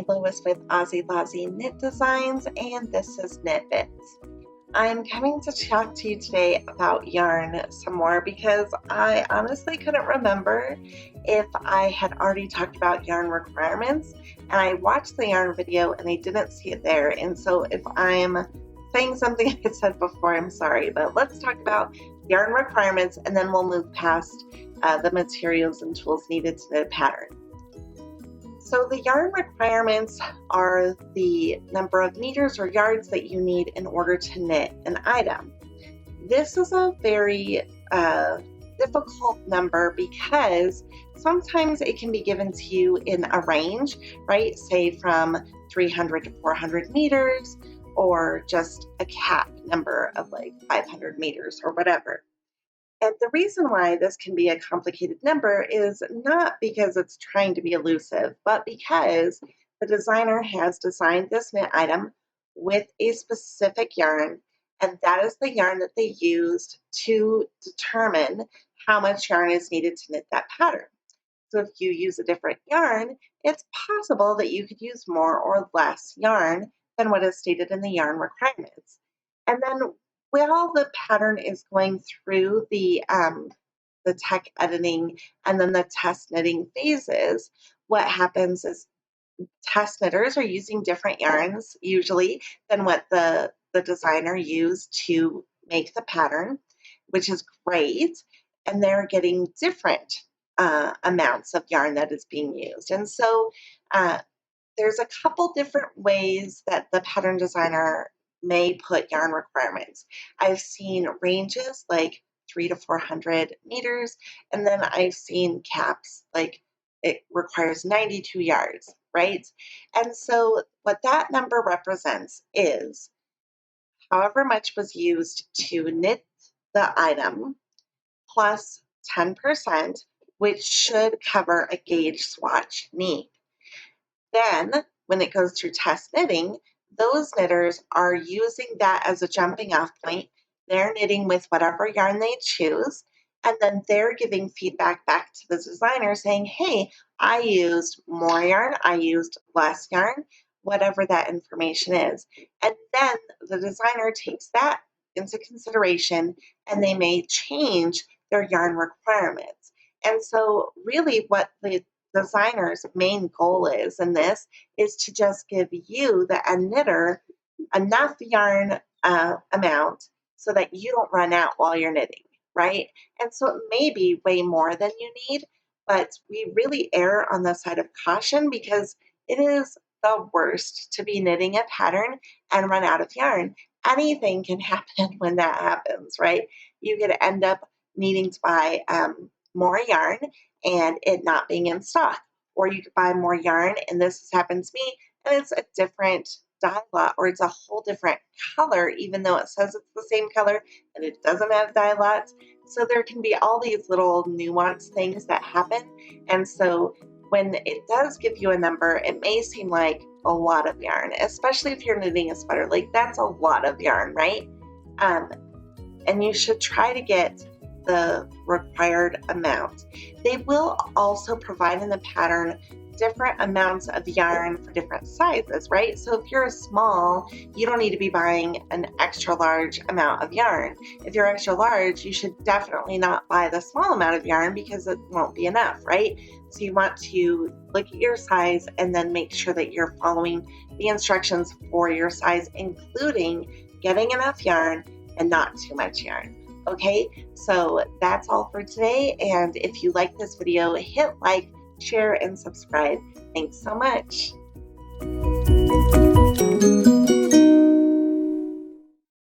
Lois with Aussie Lozzie Knit Designs, and this is Knit Bits. I'm coming to talk to you today about yarn some more because I honestly couldn't remember if I had already talked about yarn requirements, and I watched the yarn video and I didn't see it there. And so if I'm saying something I said before, I'm sorry, but let's talk about yarn requirements and then we'll move past the materials and tools needed to knit a pattern. So the yarn requirements are the number of meters or yards that you need in order to knit an item. This is a very difficult number because sometimes it can be given to you in a range, right? Say from 300 to 400 meters, or just a cap number of like 500 meters or whatever. And the reason why this can be a complicated number is not because it's trying to be elusive, but because the designer has designed this knit item with a specific yarn, and that is the yarn that they used to determine how much yarn is needed to knit that pattern. So if you use a different yarn, it's possible that you could use more or less yarn than what is stated in the yarn requirements. And then while the pattern is going through the tech editing and then the test knitting phases, what happens is test knitters are using different yarns usually than what the designer used to make the pattern, which is great. And they're getting different amounts of yarn that is being used. And so there's a couple different ways that the pattern designer may put yarn requirements. I've seen ranges like 300 to 400 meters, and then I've seen caps like it requires 92 yards, right? And so what that number represents is however much was used to knit the item plus 10%, which should cover a gauge swatch need. Then when it goes through test knitting, those knitters are using that as a jumping off point. They're knitting with whatever yarn they choose, and then they're giving feedback back to the designer saying, hey, I used more yarn, I used less yarn, whatever that information is. And then the designer takes that into consideration and they may change their yarn requirements. And so really what the designer's main goal is in this is to just give you, the end knitter, enough yarn amount so that you don't run out while you're knitting, right? And so it may be way more than you need, but we really err on the side of caution because it is the worst to be knitting a pattern and run out of yarn. Anything can happen when that happens, right? You could end up needing to buy more yarn and it not being in stock. Or you could buy more yarn, and this has happened to me, and it's a different dye lot, or it's a whole different color, even though it says it's the same color, and it doesn't have dye lots. So there can be all these little nuanced things that happen. And so when it does give you a number, it may seem like a lot of yarn, especially if you're knitting a sweater. Like, that's a lot of yarn, right? And you should try to get the required amount. They will also provide in the pattern different amounts of yarn for different sizes, right? So if you're small, you don't need to be buying an extra large amount of yarn. If you're extra large, you should definitely not buy the small amount of yarn because it won't be enough, right? So you want to look at your size and then make sure that you're following the instructions for your size, including getting enough yarn and not too much yarn. Okay, so that's all for today. And if you like this video, hit like, share, and subscribe. Thanks so much.